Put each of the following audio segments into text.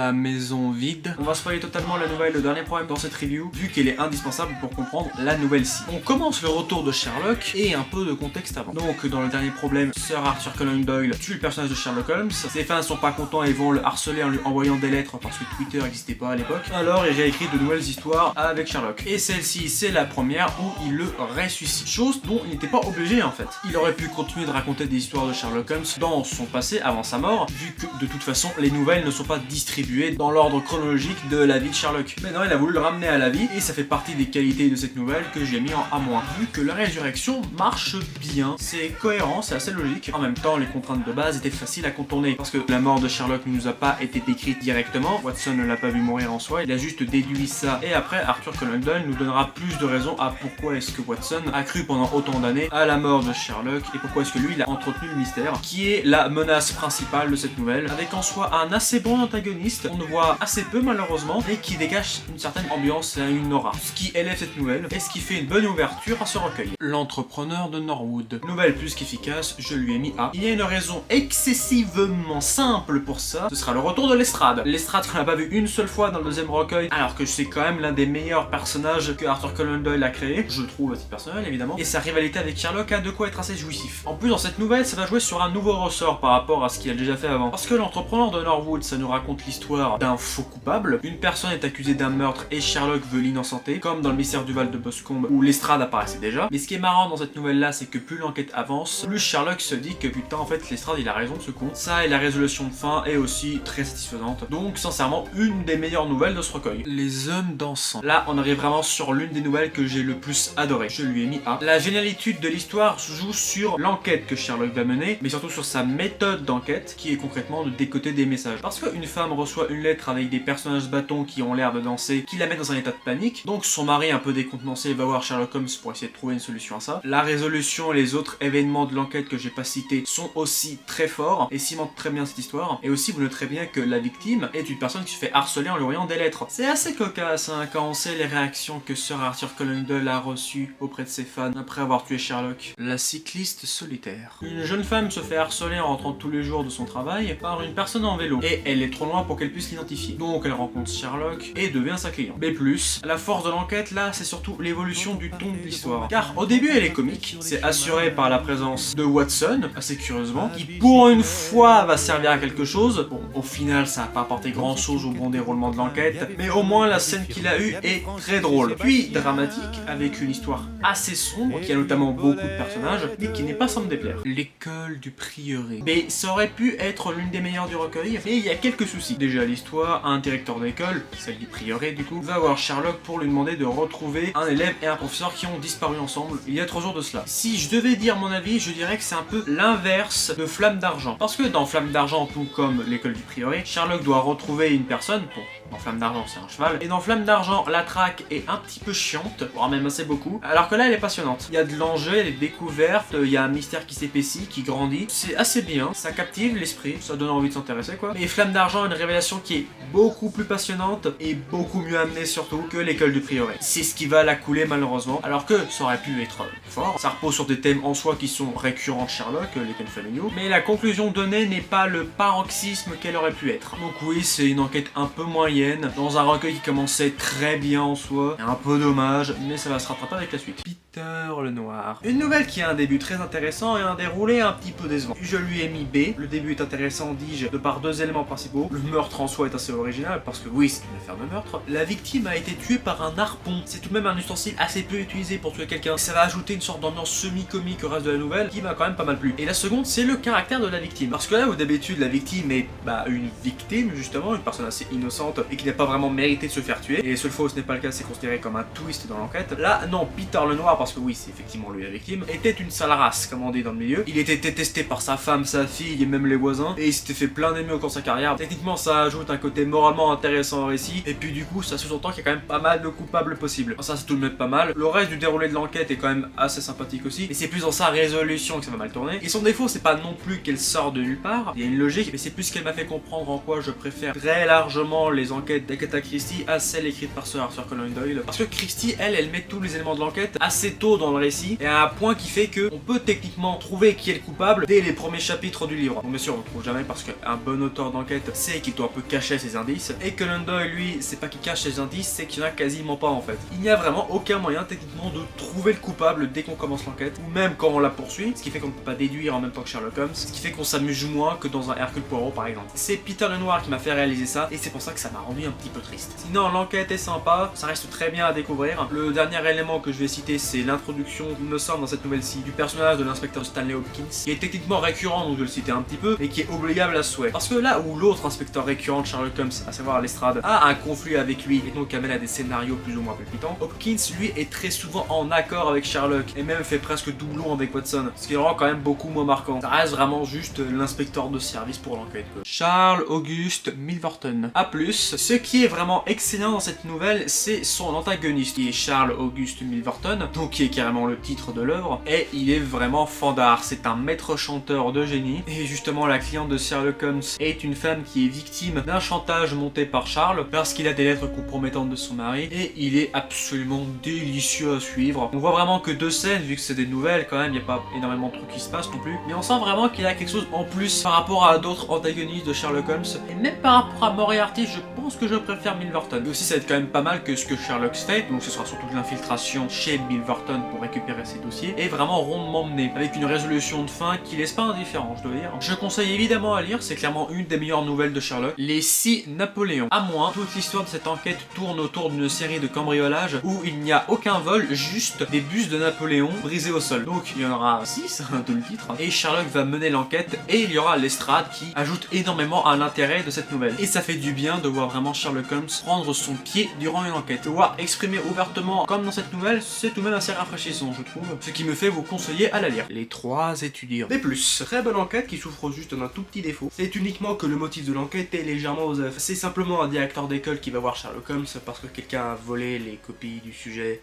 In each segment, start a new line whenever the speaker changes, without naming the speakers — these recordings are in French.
La maison vide. On va spoiler totalement la nouvelle, le dernier problème dans cette review, vu qu'elle est indispensable pour comprendre la nouvelle-ci. On commence le retour de Sherlock et un peu de contexte avant. Donc dans le dernier problème, Sir Arthur Conan Doyle tue le personnage de Sherlock Holmes. Ses fans sont pas contents et vont le harceler en lui envoyant des lettres parce que Twitter n'existait pas à l'époque. Alors il réécrit de nouvelles histoires avec Sherlock. Et celle-ci, c'est la première où il le ressuscite. Chose dont il n'était pas obligé en fait. Il aurait pu continuer de raconter des histoires de Sherlock Holmes dans son passé avant sa mort, vu que de toute façon les nouvelles ne sont pas distribuées dans l'ordre chronologique de la vie de Sherlock. Mais non, il a voulu le ramener à la vie et ça fait partie des qualités de cette nouvelle que j'ai mis en A-, vu que la résurrection marche bien. C'est cohérent, c'est assez logique. En même temps, les contraintes de base étaient faciles à contourner parce que la mort de Sherlock ne nous a pas été décrite directement. Watson ne l'a pas vu mourir en soi, il a juste déduit ça. Et après, Arthur Conan Doyle nous donnera plus de raisons à pourquoi est-ce que Watson a cru pendant autant d'années à la mort de Sherlock et pourquoi est-ce que lui il a entretenu le mystère, qui est la menace principale de cette nouvelle, avec en soi un assez bon antagoniste, on ne voit assez peu malheureusement, mais qui dégage une certaine ambiance et une aura, ce qui élève cette nouvelle et ce qui fait une bonne ouverture à ce recueil. L'entrepreneur de Norwood. Nouvelle plus qu'efficace, je lui ai mis A. Il y a une raison excessivement simple pour ça, ce sera le retour de Lestrade. Lestrade qu'on n'a pas vu une seule fois dans le deuxième recueil, alors que c'est quand même l'un des meilleurs personnages que Arthur Conan Doyle a créé, je trouve à titre personnel évidemment, et sa rivalité avec Sherlock a de quoi être assez jouissif. En plus dans cette nouvelle, ça va jouer sur un nouveau ressort par rapport à ce qu'il a déjà fait avant. Parce que l'entrepreneur de Norwood, ça nous raconte l'histoire d'un faux coupable. Une personne est accusée d'un meurtre et Sherlock veut l'innocenter, comme dans le mystère du Val de Boscombe où Lestrade apparaissait déjà. Mais ce qui est marrant dans cette nouvelle là, c'est que plus l'enquête avance, plus Sherlock se dit que putain en fait Lestrade il a raison ce con. Ça et la résolution de fin est aussi très satisfaisante. Donc sincèrement une des meilleures nouvelles de ce recueil. Les hommes dansants. Là on arrive vraiment sur l'une des nouvelles que j'ai le plus adoré. Je lui ai mis A. La génialitude de l'histoire joue sur l'enquête que Sherlock va mener, mais surtout sur sa méthode d'enquête qui est concrètement de décoder des messages. Parce qu'une femme reçoit une lettre avec des personnages bâtons qui ont l'air de danser, qui la met dans un état de panique, donc son mari un peu décontenancé va voir Sherlock Holmes pour essayer de trouver une solution à ça. La résolution et les autres événements de l'enquête que j'ai pas cités sont aussi très forts et cimentent très bien cette histoire. Et aussi vous noterez bien que la victime est une personne qui se fait harceler en lui envoyant des lettres. C'est assez cocasse hein, quand on sait les réactions que Sir Arthur Conan Doyle a reçues auprès de ses fans après avoir tué Sherlock. La cycliste solitaire. Une jeune femme se fait harceler en rentrant tous les jours de son travail par une personne en vélo et elle est trop loin pour qu'elle puisse l'identifier. Donc elle rencontre Sherlock et devient sa cliente. Mais plus, la force de l'enquête là, c'est surtout l'évolution du ton de l'histoire. Car au début elle est comique, c'est assuré par la présence de Watson, assez curieusement, qui pour une fois va servir à quelque chose. Bon, au final ça n'a pas apporté grand chose au bon déroulement de l'enquête, mais au moins la scène qu'il a eue est très drôle. Puis dramatique, avec une histoire assez sombre, qui a notamment beaucoup de personnages, mais qui n'est pas sans me déplaire. L'école du prieuré. Mais ça aurait pu être l'une des meilleures du recueil, mais il y a quelques soucis. Déjà l'histoire, un directeur d'école, celle du prieuré du coup, va voir Sherlock pour lui demander de retrouver un élève et un professeur qui ont disparu ensemble il y a 3 jours de cela. Si je devais dire mon avis, je dirais que c'est un peu l'inverse de Flamme d'Argent. Parce que dans Flamme d'Argent, tout comme l'école du prieuré, Sherlock doit retrouver une personne, bon, dans Flamme d'Argent c'est un cheval, et dans Flamme d'Argent la traque est un petit peu chiante, voire même assez beaucoup, alors que là elle est passionnante. Il y a de l'enjeu, il y a des découvertes, il y a un mystère qui s'épaissit, qui grandit, c'est assez bien, ça captive l'esprit, ça donne envie de s'intéresser quoi. Mais Flamme d'Argent a une révélation qui est beaucoup plus passionnante et beaucoup mieux amenée surtout que l'école du prieuré. C'est ce qui va la couler malheureusement, alors que ça aurait pu être fort, ça repose sur des thèmes en soi qui sont récurrents de Sherlock, les thèmes familiaux, mais la conclusion donnée n'est pas le paroxysme qu'elle aurait pu être. Donc oui, c'est une enquête un peu moyenne, dans un recueil qui commençait très bien en soi, un peu dommage, mais ça va se rattraper avec la suite. Le Noir. Une nouvelle qui a un début très intéressant et un déroulé un petit peu décevant. Je lui ai mis B. Le début est intéressant, dis-je, de par 2 éléments principaux. Le meurtre en soi est assez original, parce que oui, c'est une affaire de meurtre. La victime a été tuée par un harpon. C'est tout de même un ustensile assez peu utilisé pour tuer quelqu'un. Ça va ajouter une sorte d'ambiance semi-comique au reste de la nouvelle, qui m'a quand même pas mal plu. Et la seconde, c'est le caractère de la victime. Parce que là où d'habitude la victime est une victime, justement, une personne assez innocente et qui n'a pas vraiment mérité de se faire tuer. Et les seules fois où ce n'est pas le cas, c'est considéré comme un twist dans l'enquête. Là, non, Peter le Noir, parce que oui, c'est effectivement lui la victime, était une sale race, comme on dit dans le milieu. Il était détesté par sa femme, sa fille et même les voisins, et il s'était fait plein d'ennemis au cours de sa carrière. Techniquement, ça ajoute un côté moralement intéressant au récit, et puis du coup, ça sous-entend qu'il y a quand même pas mal de coupables possibles. Ça, c'est tout de même pas mal. Le reste du déroulé de l'enquête est quand même assez sympathique aussi, mais c'est plus dans sa résolution que ça va mal tourner. Et son défaut, c'est pas non plus qu'elle sort de nulle part, il y a une logique, mais c'est plus qu'elle m'a fait comprendre en quoi je préfère très largement les enquêtes d'Agatha Christie à celles écrites par Sir Arthur Conan Doyle. Parce que Christie, elle met tous les éléments de l'enquête assez tôt dans le récit, et à un point qui fait que on peut techniquement trouver qui est le coupable dès les premiers chapitres du livre. Bon, bien sûr, on ne trouve jamais parce qu'un bon auteur d'enquête sait qu'il doit un peu cacher ses indices, et Conan Doyle, lui, c'est pas qu'il cache ses indices, c'est qu'il n'y en a quasiment pas en fait. Il n'y a vraiment aucun moyen techniquement de trouver le coupable dès qu'on commence l'enquête, ou même quand on la poursuit, ce qui fait qu'on ne peut pas déduire en même temps que Sherlock Holmes, ce qui fait qu'on s'amuse moins que dans un Hercule Poirot par exemple. C'est Peter Lenoir qui m'a fait réaliser ça, et c'est pour ça que ça m'a rendu un petit peu triste. Sinon, l'enquête est sympa, ça reste très bien à découvrir. Le dernier élément que je vais citer, c'est l'introduction, il me semble, dans cette nouvelle-ci, du personnage de l'inspecteur Stanley Hopkins, qui est techniquement récurrent, donc je vais le citer un petit peu, et qui est obligable à souhait. Parce que là où l'autre inspecteur récurrent de Sherlock Holmes, à savoir Lestrade, a un conflit avec lui, et donc amène à des scénarios plus ou moins palpitants, Hopkins, lui, est très souvent en accord avec Sherlock, et même fait presque doublon avec Watson, ce qui le rend quand même beaucoup moins marquant. Ça reste vraiment juste l'inspecteur de service pour l'enquête. Charles Auguste Milverton. A plus, ce qui est vraiment excellent dans cette nouvelle, c'est son antagoniste, qui est Charles Auguste Milverton, donc qui est carrément le titre de l'œuvre, et il est vraiment fandard. C'est un maître chanteur de génie, et justement la cliente de Sherlock Holmes est une femme qui est victime d'un chantage monté par Charles, parce qu'il a des lettres compromettantes de son mari, et il est absolument délicieux à suivre. On voit vraiment que deux scènes, vu que c'est des nouvelles quand même, il n'y a pas énormément de trucs qui se passent non plus, mais on sent vraiment qu'il y a quelque chose en plus par rapport à d'autres antagonistes de Sherlock Holmes, et même par rapport à Moriarty, je pense que je préfère Milverton. Mais aussi ça va être quand même pas mal que ce que Sherlock fait, donc ce sera surtout de l'infiltration chez Milverton pour récupérer ses dossiers, est vraiment rondement mené, avec une résolution de fin qui laisse pas indifférent, je dois dire. Je conseille évidemment à lire, c'est clairement une des meilleures nouvelles de Sherlock, Les 6 Napoléons. À moins, toute l'histoire de cette enquête tourne autour d'une série de cambriolages où il n'y a aucun vol, juste des bustes de Napoléon brisés au sol. Donc il y en aura 6, de le titre, et Sherlock va mener l'enquête, et il y aura Lestrade qui ajoute énormément à l'intérêt de cette nouvelle. Et ça fait du bien de voir vraiment Sherlock Holmes prendre son pied durant une enquête. De voir exprimer ouvertement comme dans cette nouvelle, c'est tout de même assez rafraîchissant je trouve, ce qui me fait vous conseiller à la lire. Les 3 étudiants. Des plus, très bonne enquête qui souffre juste d'un tout petit défaut, c'est uniquement que le motif de l'enquête est légèrement aux œufs. C'est simplement un directeur d'école qui va voir Sherlock Holmes parce que quelqu'un a volé les copies du sujet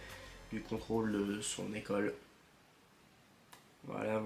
du contrôle de son école. Voilà.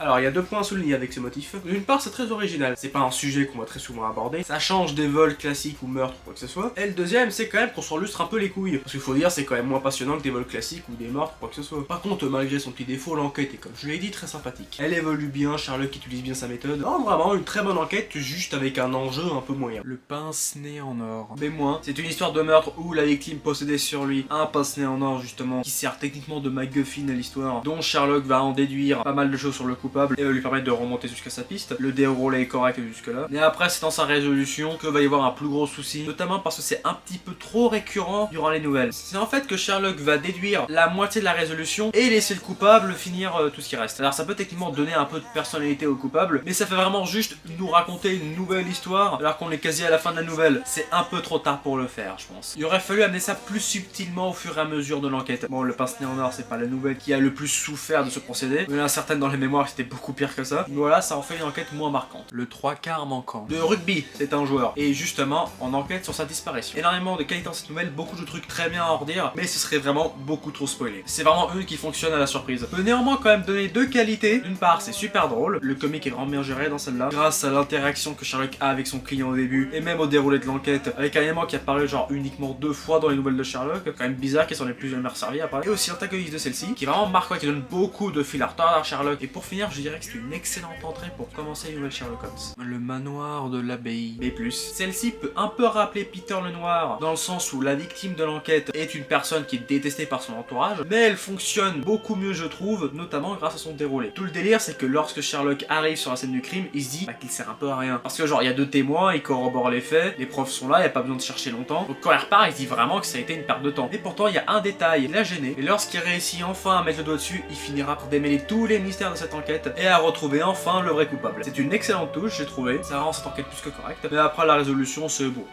Alors il y a 2 points à souligner avec ce motif. D'une part, c'est très original, c'est pas un sujet qu'on va très souvent aborder, ça change des vols classiques ou meurtres ou quoi que ce soit. Et le deuxième, c'est quand même qu'on s'enlustre un peu les couilles, parce qu'il faut dire, c'est quand même moins passionnant que des vols classiques ou des meurtres ou quoi que ce soit. Par contre, malgré son petit défaut, l'enquête est, comme je l'ai dit, très sympathique. Elle évolue bien, Sherlock utilise bien sa méthode. Non, vraiment une très bonne enquête, juste avec un enjeu un peu moyen. Le pince-nez en or. Mais moins, c'est une histoire de meurtre où la victime possédait sur lui un pince-nez en or justement, qui sert techniquement de MacGuffin à l'histoire, dont Sherlock va en déduire pas mal de choses sur le coupable et va lui permettre de remonter jusqu'à sa piste. Le déroulé est correct jusque là. Mais après, c'est dans sa résolution que va y avoir un plus gros souci, notamment parce que c'est un petit peu trop récurrent durant les nouvelles. C'est en fait que Sherlock va déduire la moitié de la résolution et laisser le coupable finir tout ce qui reste. Alors ça peut techniquement donner un peu de personnalité au coupable, mais ça fait vraiment juste nous raconter une nouvelle histoire alors qu'on est quasi à la fin de la nouvelle. C'est un peu trop tard pour le faire, je pense. Il aurait fallu amener ça plus subtilement au fur et à mesure de l'enquête. Bon, le pince-nez en or, c'est pas la nouvelle qui a le plus souffert de ce procédé. Il y en a certaines dans les mémoires qui c'était beaucoup pire que ça. Mais voilà, ça en fait une enquête moins marquante. Le 3/4 manquant. De rugby, c'est un joueur. Et justement, on enquête sur sa disparition. Énormément de qualités dans cette nouvelle, beaucoup de trucs très bien à en redire, mais ce serait vraiment beaucoup trop spoilé. C'est vraiment une qui fonctionne à la surprise. Je peux néanmoins quand même donner 2 qualités. D'une part, c'est super drôle. Le comique est vraiment bien géré dans celle-là, grâce à l'interaction que Sherlock a avec son client au début, et même au déroulé de l'enquête, avec un élément qui apparaît genre uniquement 2 fois dans les nouvelles de Sherlock. Quand même bizarre qu'il s'en ait plus jamais resservi à part. Et aussi l'antagoniste de celle-ci, qui est vraiment marquant, qui donne beaucoup de fil à retard à Sherlock. Et pour finir, je dirais que c'est une excellente entrée pour commencer une nouvelle Sherlock Holmes. Le manoir de l'abbaye. B+. Celle-ci peut un peu rappeler Peter Lenoir, dans le sens où la victime de l'enquête est une personne qui est détestée par son entourage, mais elle fonctionne beaucoup mieux je trouve, notamment grâce à son déroulé. Tout le délire, c'est que lorsque Sherlock arrive sur la scène du crime, il se dit qu'il sert un peu à rien. Parce que genre, il y a 2 témoins, il corrobore les faits, les preuves sont là, il n'y a pas besoin de chercher longtemps. Donc quand il repart, il se dit vraiment que ça a été une perte de temps. Et pourtant, il y a un détail, il l'a gêné. Et lorsqu'il réussit enfin à mettre le doigt dessus, il finira par démêler tous les mystères de cette enquête et à retrouver enfin le vrai coupable. C'est une excellente touche, j'ai trouvé. Ça rend cette enquête plus que correcte. Mais après, la résolution, c'est bon.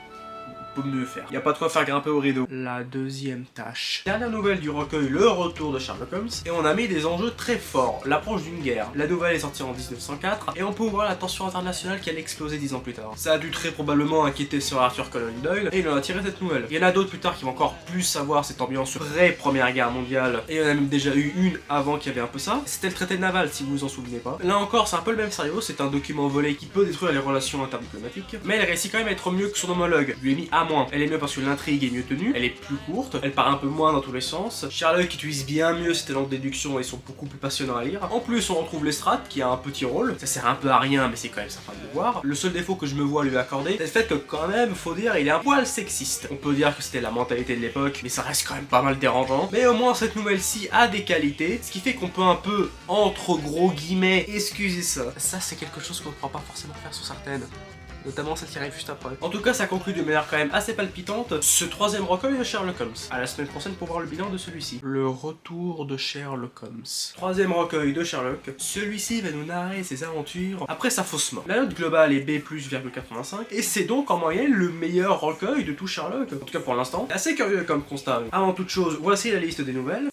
Peut mieux faire. Y a pas de quoi faire grimper au rideau. La deuxième tâche. Dernière nouvelle du recueil, le retour de Sherlock Holmes, et on a mis des enjeux très forts. L'approche d'une guerre. La nouvelle est sortie en 1904, et on peut voir la tension internationale qui allait exploser 10 ans plus tard. Ça a dû très probablement inquiéter Sir Arthur Conan Doyle, et il en a tiré cette nouvelle. Il y en a d'autres plus tard qui vont encore plus avoir cette ambiance pré-première guerre mondiale, et il y en a même déjà eu une avant qui avait un peu ça. C'était le traité naval, si vous vous en souvenez pas. Là encore, c'est un peu le même scénario, c'est un document volé qui peut détruire les relations interdiplomatiques, mais il réussit quand même à être mieux que son homologue. Je lui ai mis à moins. Elle est mieux parce que l'intrigue est mieux tenue, elle est plus courte, elle part un peu moins dans tous les sens. Sherlock utilise bien mieux ses talents de déduction et sont beaucoup plus passionnants à lire. En plus, on retrouve Lestrade qui a un petit rôle. Ça sert un peu à rien, mais c'est quand même sympa de le voir. Le seul défaut que je me vois lui accorder, c'est le fait que quand même, faut dire, il est un poil sexiste. On peut dire que c'était la mentalité de l'époque, mais ça reste quand même pas mal dérangeant. Mais au moins, cette nouvelle-ci a des qualités, ce qui fait qu'on peut un peu, entre gros guillemets, excuser ça. Ça, c'est quelque chose qu'on ne pourra pas forcément faire sur certaines. Notamment celle qui arrive juste après. En tout cas, ça conclut de manière quand même assez palpitante ce troisième recueil de Sherlock Holmes. À la semaine prochaine pour voir le bilan de celui-ci. Le retour de Sherlock Holmes. Troisième recueil de Sherlock. Celui-ci va nous narrer ses aventures après sa fausse mort. La note globale est B+,85 et c'est donc en moyenne le meilleur recueil de tout Sherlock. En tout cas pour l'instant. Assez curieux comme constat. Avant toute chose, voici la liste des nouvelles.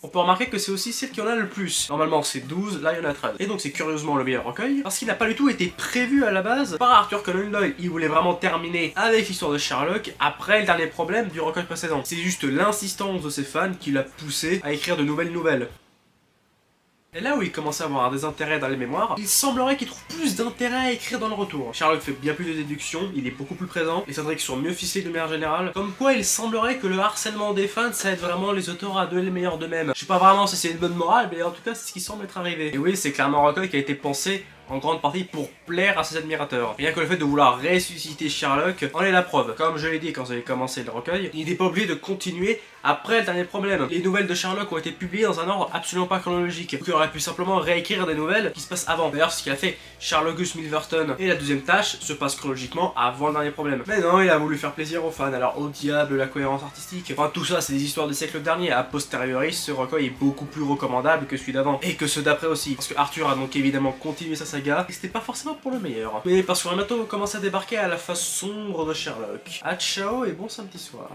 On peut remarquer que c'est aussi celle qui en a le plus. Normalement c'est 12, là il y en a 13. Et donc c'est curieusement le meilleur recueil, parce qu'il n'a pas du tout été prévu à la base par Arthur Conan Doyle. Il voulait vraiment terminer avec l'histoire de Sherlock après le dernier problème du recueil précédent. C'est juste l'insistance de ses fans qui l'a poussé à écrire de nouvelles nouvelles. Et là où il commence à avoir des intérêts dans les mémoires, il semblerait qu'il trouve plus d'intérêt à écrire dans le retour. Sherlock fait bien plus de déductions, il est beaucoup plus présent, les intrigues sont mieux ficelées de manière générale, comme quoi il semblerait que le harcèlement des fans, ça aide vraiment les auteurs à donner le meilleur d'eux-mêmes. Je sais pas vraiment si c'est une bonne morale, mais en tout cas c'est ce qui semble être arrivé. Et oui, c'est clairement un recueil qui a été pensé en grande partie pour plaire à ses admirateurs. Rien que le fait de vouloir ressusciter Sherlock en est la preuve. Comme je l'ai dit quand j'avais commencé le recueil, il n'était pas obligé de continuer après le dernier problème. Les nouvelles de Sherlock ont été publiées dans un ordre absolument pas chronologique. Donc il aurait pu simplement réécrire des nouvelles qui se passent avant. D'ailleurs, c'est ce qu'il a fait. Sherlockus Milverton et la deuxième tâche se passent chronologiquement avant le dernier problème. Mais non, il a voulu faire plaisir aux fans. Alors au diable la cohérence artistique. Enfin tout ça, c'est des histoires des siècles derniers. A posteriori, ce recueil est beaucoup plus recommandable que celui d'avant. Et que ceux d'après aussi. Parce que Arthur a donc évidemment continué sa saga. Et c'était pas forcément pour le meilleur. Mais parce qu'on va bientôt commencer à débarquer à la face sombre de Sherlock. A ciao et bon samedi soir.